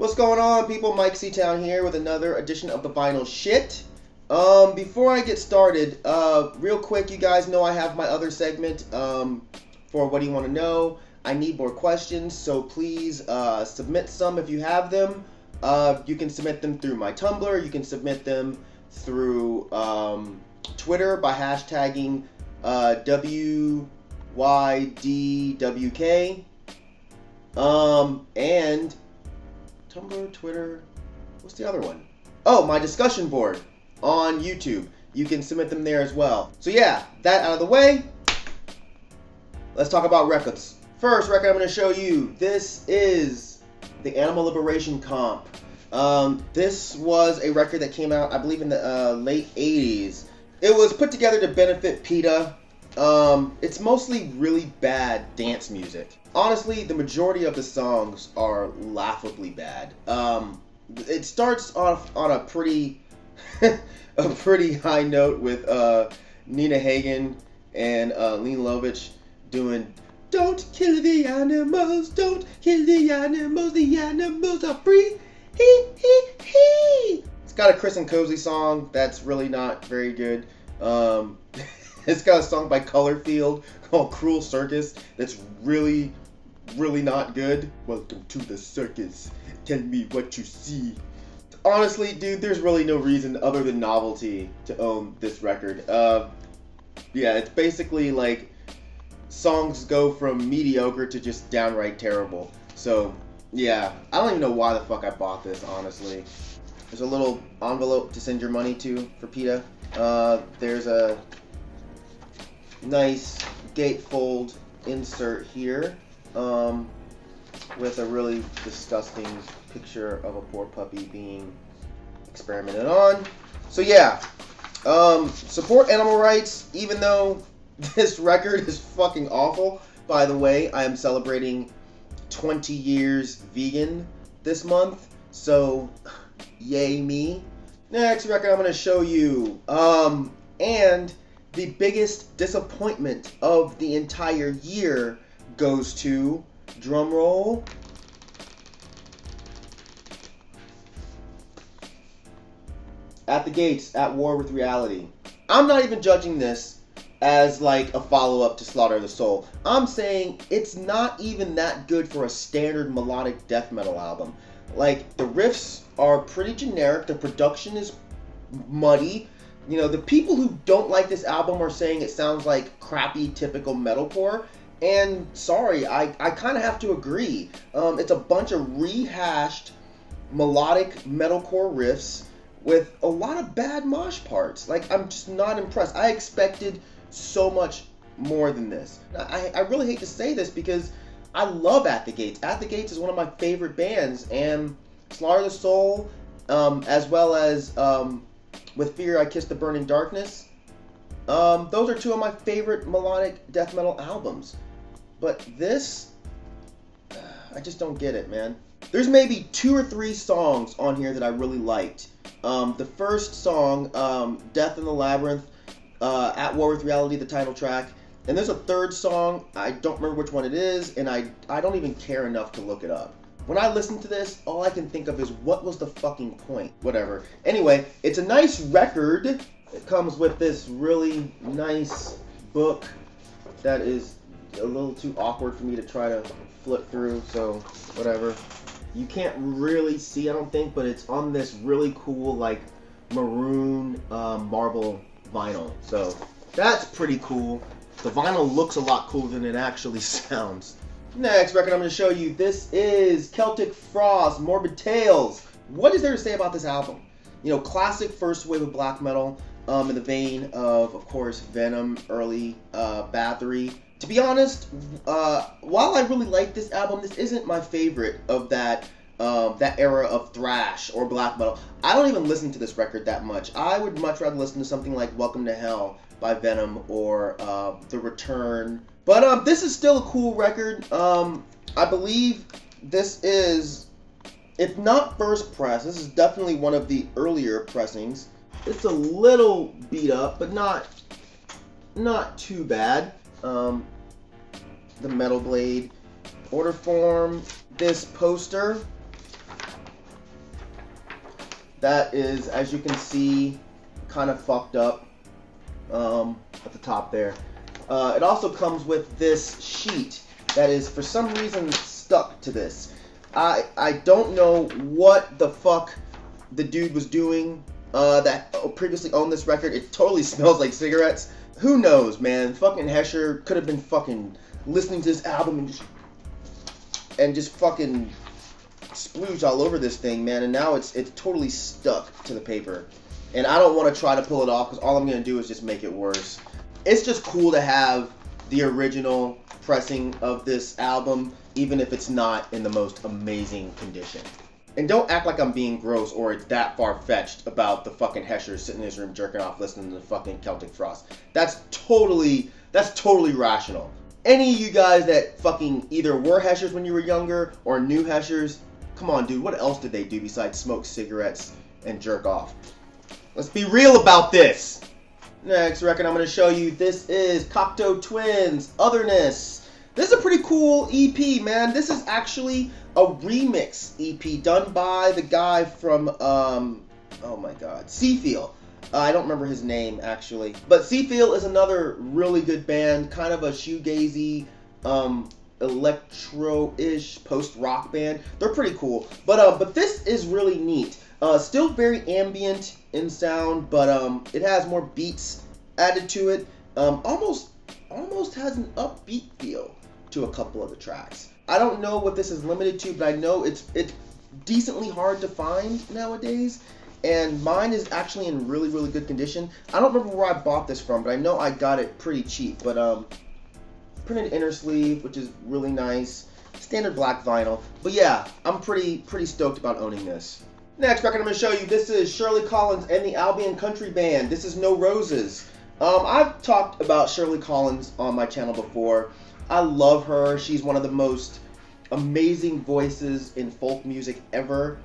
What's going on, people? Myke C-Town here with another edition of the Vinyl Shit. Before I get started, real quick, you guys know I have my other segment for What Do You Want to Know? I need more questions, so please submit some if you have them. You can submit them through my Tumblr. You can submit them through Twitter by hashtagging WYDWK. And Tumblr, Twitter, what's the other one? Oh, my discussion board on YouTube. You can submit them there as well. So yeah, that out of the way, let's talk about records. First record I'm going to show you, this is the Animal Liberation Comp. This was a record that came out, I believe, in the late 80s. It was put together to benefit PETA. It's mostly really bad dance music. Honestly, the majority of the songs are laughably bad. It starts off on a pretty a pretty high note with Nina Hagen and Lean Lovitch doing "Don't kill the animals, don't kill the animals are free, hee hee hee." It's got a Chris and Cozy song that's really not very good. It's got a song by Colorfield called "Cruel Circus" that's really not good. Welcome to the circus. Tell me what you see. Honestly, dude, there's really no reason other than novelty to own this record. Yeah, it's basically like songs go from mediocre to just downright terrible. So, yeah, I don't even know why the fuck I bought this, honestly. There's a little envelope to send your money to for PETA. There's a nice gatefold insert here. With a really disgusting picture of a poor puppy being experimented on. So yeah, support animal rights, even though this record is fucking awful. By the way, I am celebrating 20 years vegan this month, so yay me. Next record I'm going to show you, and the biggest disappointment of the entire year goes to, drum roll, At the Gates, At War with Reality. I'm not even judging this as like a follow-up to Slaughter of the Soul. I'm saying it's not even that good for a standard melodic death metal album. Like, the riffs are pretty generic, the production is muddy. You know, the people who don't like this album are saying it sounds like crappy, typical metalcore. And sorry, I kind of have to agree. It's a bunch of rehashed melodic metalcore riffs with a lot of bad mosh parts. Like, I'm just not impressed. I expected so much more than this. I really hate to say this because I love At the Gates. At the Gates is one of my favorite bands, and Slaughter of the Soul, as well as With Fear I Kiss the Burning Darkness, those are two of my favorite melodic death metal albums. But this, I just don't get it, man. There's maybe 2 or 3 songs on here that I really liked. The first song, Death in the Labyrinth, At War with Reality, the title track. And there's a third song, I don't remember which one it is, and I don't even care enough to look it up. When I listen to this, all I can think of is, what was the fucking point? Whatever. Anyway, it's a nice record. It comes with this really nice book that is a little too awkward for me to try to flip through, so whatever. You can't really see, I don't think, but it's on this really cool, like, maroon marble vinyl. So that's pretty cool. The vinyl looks a lot cooler than it actually sounds. Next record I'm going to show you, this is Celtic Frost, Morbid Tales. What is there to say about this album? You know, classic first wave of black metal, in the vein of course, Venom, early Bathory. To be honest, while I really like this album, this isn't my favorite of that era of thrash or black metal. I don't even listen to this record that much. I would much rather listen to something like Welcome to Hell by Venom or The Return. But this is still a cool record. I believe this is, if not first press, this is definitely one of the earlier pressings. It's a little beat up, but not too bad. The Metal Blade order form. This poster that is, as you can see, kind of fucked up at the top there. It also comes with this sheet that is for some reason stuck to this. I don't know what the fuck the dude was doing that previously owned this record. It totally smells like cigarettes. Who knows, man? Fucking Hesher could have been fucking listening to this album and just fucking splooged all over this thing, man. And now it's totally stuck to the paper. And I don't want to try to pull it off because all I'm going to do is just make it worse. It's just cool to have the original pressing of this album, even if it's not in the most amazing condition. And don't act like I'm being gross or it's that far-fetched about the fucking Hesher sitting in his room jerking off listening to the fucking Celtic Frost. That's totally rational. Any of you guys that fucking either were Heshers when you were younger or new Heshers, come on, dude, what else did they do besides smoke cigarettes and jerk off? Let's be real about this. Next record I'm going to show you, this is Cocteau Twins, Otherness. This is a pretty cool EP, man. This is actually a remix EP done by the guy from, oh my god, Seafeel. I don't remember his name, actually. But Seafeel is another really good band, kind of a shoegazy, electro-ish post-rock band. They're pretty cool. But this is really neat. Still very ambient in sound, but it has more beats added to it. Almost has an upbeat feel to a couple of the tracks. I don't know what this is limited to, but I know it's decently hard to find nowadays. And mine is actually in really, really good condition. I don't remember where I bought this from, but I know I got it pretty cheap. But printed inner sleeve, which is really nice. Standard black vinyl. But yeah, I'm pretty stoked about owning this. Next record I'm going to show you, this is Shirley Collins and the Albion Country Band. This is No Roses. I've talked about Shirley Collins on my channel before. I love her. She's one of the most amazing voices in folk music ever.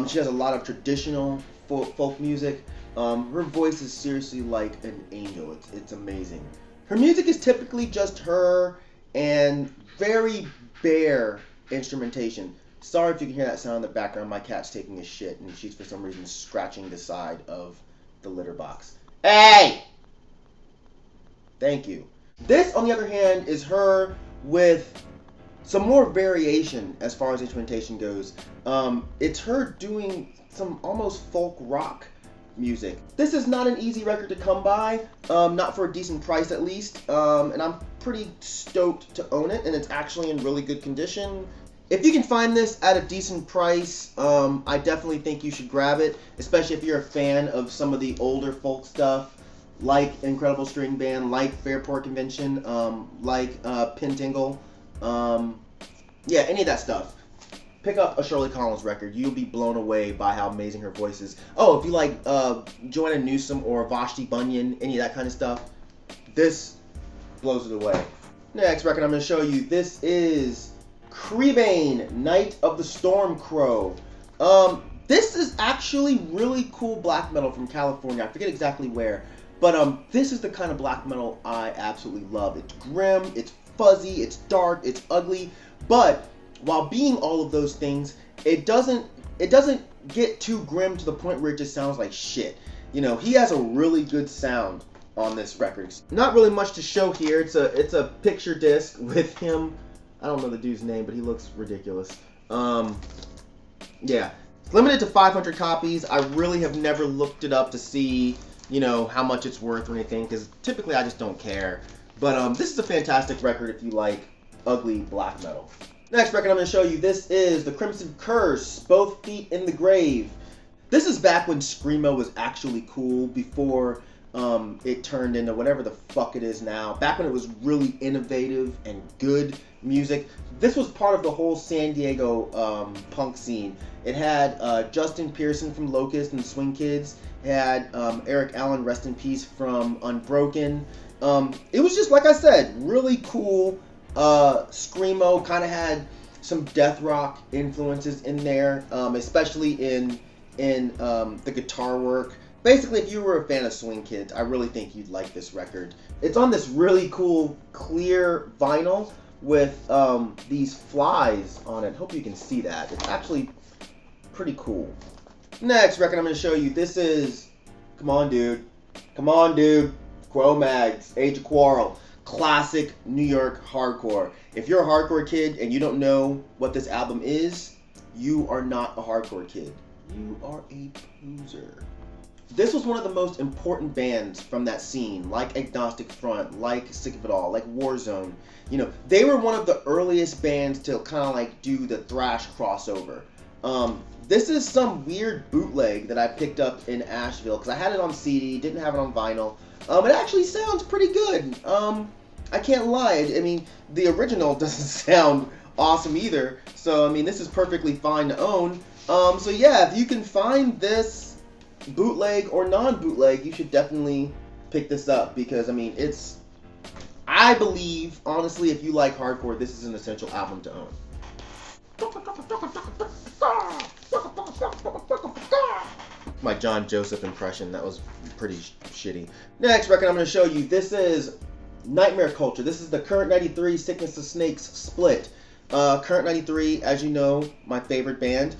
She has a lot of traditional folk music. Her voice is seriously like an angel. It's amazing. Her music is typically just her and very bare instrumentation. Sorry if you can hear that sound in the background. My cat's taking a shit and she's for some reason scratching the side of the litter box. Hey! Thank you. This, on the other hand, is her with some more variation as far as instrumentation goes. It's her doing some almost folk rock music. This is not an easy record to come by, not for a decent price at least, and I'm pretty stoked to own it, and it's actually in really good condition. If you can find this at a decent price, I definitely think you should grab it, especially if you're a fan of some of the older folk stuff, like Incredible String Band, like Fairport Convention, like Pentingle, yeah, any of that stuff. Pick up a Shirley Collins record. You'll be blown away by how amazing her voice is. Oh, if you like Joanna Newsom or Vashti Bunyan, any of that kind of stuff, this blows it away. Next record I'm going to show you, this is Crebain, Night of the Stormcrow. This is actually really cool black metal from California. I forget exactly where. But this is the kind of black metal I absolutely love. It's grim, it's fuzzy, it's dark, it's ugly. But while being all of those things, it doesn't get too grim to the point where it just sounds like shit. You know, he has a really good sound on this record. Not really much to show here. It's a picture disc with him. I don't know the dude's name, but he looks ridiculous. Yeah. It's limited to 500 copies. I really have never looked it up to see, you know, how much it's worth or anything, because typically I just don't care. But this is a fantastic record if you like ugly black metal. Next record I'm going to show you, this is The Crimson Curse, Both Feet in the Grave. This is back when Screamo was actually cool, before it turned into whatever the fuck it is now. Back when it was really innovative and good music. This was part of the whole San Diego punk scene. It had Justin Pearson from Locust and Swing Kids. It had Eric Allen, rest in peace, from Unbroken. It was just, like I said, really cool. Screamo kind of had some death rock influences in there, especially in the guitar work. Basically, if you were a fan of Swing Kids, I really think you'd like this record. It's on this really cool clear vinyl with these flies on it. Hope you can see that. It's actually pretty cool. Next record I'm going to show you, this is, come on dude, Cro-Mags, Age of Quarrel, classic New York hardcore. If you're a hardcore kid and you don't know what this album is, you are not a hardcore kid. You are a loser. This was one of the most important bands from that scene, like Agnostic Front, like Sick of It All, like Warzone. You know, they were one of the earliest bands to kind of like do the thrash crossover. This is some weird bootleg that I picked up in Asheville because I had it on CD, didn't have it on vinyl. It actually sounds pretty good. I can't lie. I mean, the original doesn't sound awesome either. So, I mean, this is perfectly fine to own. So yeah, if you can find this bootleg or non-bootleg, you should definitely pick this up because, I mean, it's... I believe, honestly, if you like hardcore, this is an essential album to own. My John Joseph impression, that was pretty shitty. Next record I'm going to show you, this is Nightmare Culture. This is the Current 93 Sickness of Snakes split. Current 93, as you know, my favorite band.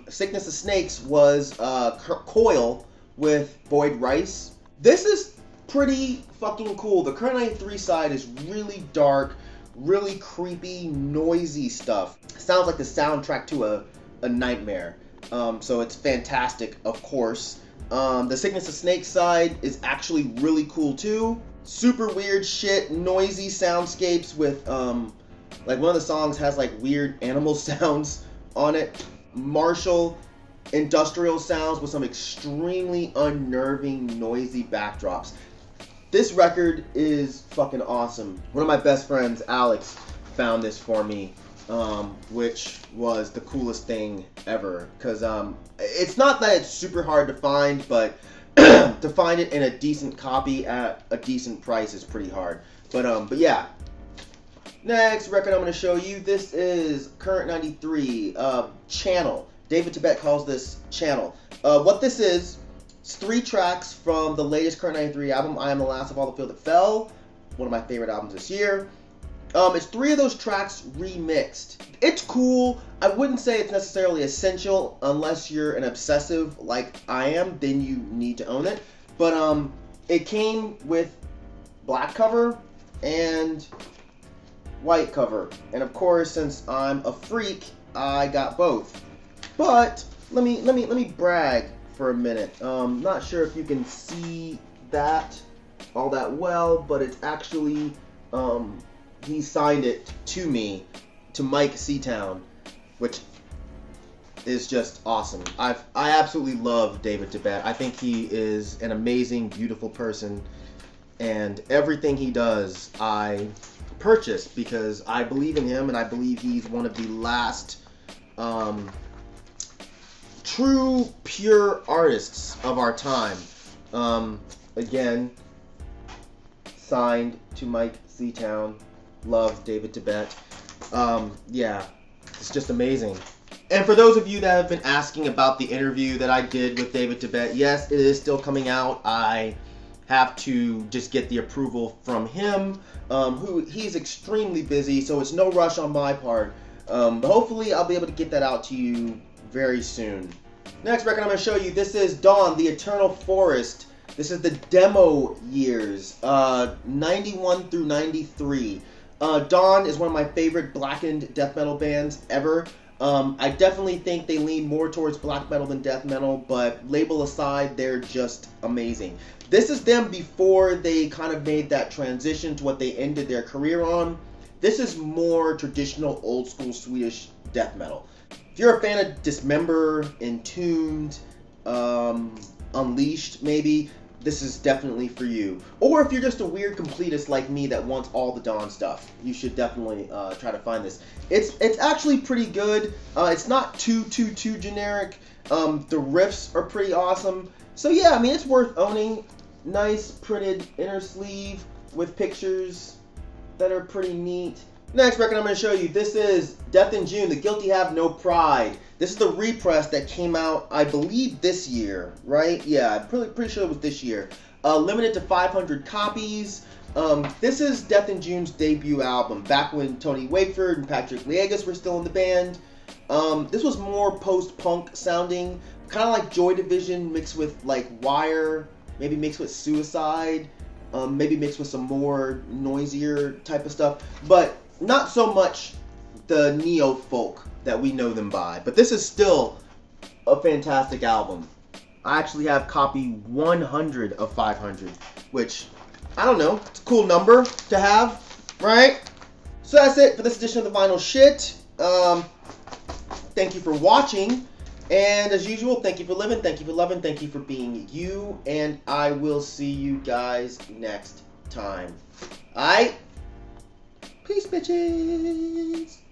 Sickness of Snakes was Coil with Boyd Rice. This is pretty fucking cool. The Current 93 side is really dark, really creepy, noisy stuff. Sounds like the soundtrack to a nightmare. So it's fantastic, of course. The Sickness of Snakes side is actually really cool too. Super weird shit, noisy soundscapes with like one of the songs has like weird animal sounds on it. Martial industrial sounds with some extremely unnerving, noisy backdrops. This record is fucking awesome. One of my best friends, Alex, found this for me, which was the coolest thing ever. Because it's not that it's super hard to find, but to find it in a decent copy at a decent price is pretty hard. But yeah. Next record I'm going to show you, this is Current 93, Channel. David Tibet calls this Channel. What this is, it's 3 tracks from the latest Current 93 album, I Am the Last of All the Field That Fell, one of my favorite albums this year. It's 3 of those tracks remixed. It's cool. I wouldn't say it's necessarily essential unless you're an obsessive like I am, then you need to own it. But it came with black cover and white cover, and of course, since I'm a freak, I got both. But let me brag for a minute. Not sure if you can see that all that well, but it's actually he signed it to me, to Myke Seatown, which is just awesome. I absolutely love David Tibet. I think he is an amazing, beautiful person, and everything he does, I purchase because I believe in him, and I believe he's one of the last true, pure artists of our time. Again, signed to Myke Seatown. Love David Tibet. Yeah, it's just amazing. And for those of you that have been asking about the interview that I did with David Tibet, yes, it is still coming out. I have to just get the approval from him, he's extremely busy, so it's no rush on my part. But hopefully I'll be able to get that out to you very soon. Next record I'm going to show you, this is Dawn, The Eternal Forest. This is the demo years, 91 through 93. Dawn is one of my favorite blackened death metal bands ever. I definitely think they lean more towards black metal than death metal, but label aside, they're just amazing. This is them before they kind of made that transition to what they ended their career on. This is more traditional, old school Swedish death metal. If you're a fan of Dismember, Entombed, Unleashed maybe, this is definitely for you. Or if you're just a weird completist like me that wants all the Dawn stuff, you should definitely try to find this. It's actually pretty good. It's not too generic. The riffs are pretty awesome. So yeah, I mean, it's worth owning. Nice printed inner sleeve with pictures that are pretty neat. Next record I'm going to show you, this is Death in June, The Guilty Have No Pride. This is the repress that came out, I believe, this year, right? Yeah, I'm pretty sure it was this year. Limited to 500 copies. This is Death in June's debut album, back when Tony Wakeford and Patrick Liegas were still in the band. This was more post-punk sounding, kind of like Joy Division mixed with like Wire, maybe mixed with Suicide, maybe mixed with some more noisier type of stuff, but not so much the neo folk that we know them by. But this is still a fantastic album. I actually have copy 100 of 500, which, I don't know, it's a cool number to have, right? So that's it for this edition of the Vinyl Shit. Thank you for watching. And as usual, thank you for living, thank you for loving, thank you for being you. And I will see you guys next time. Alright? Peace, bitches.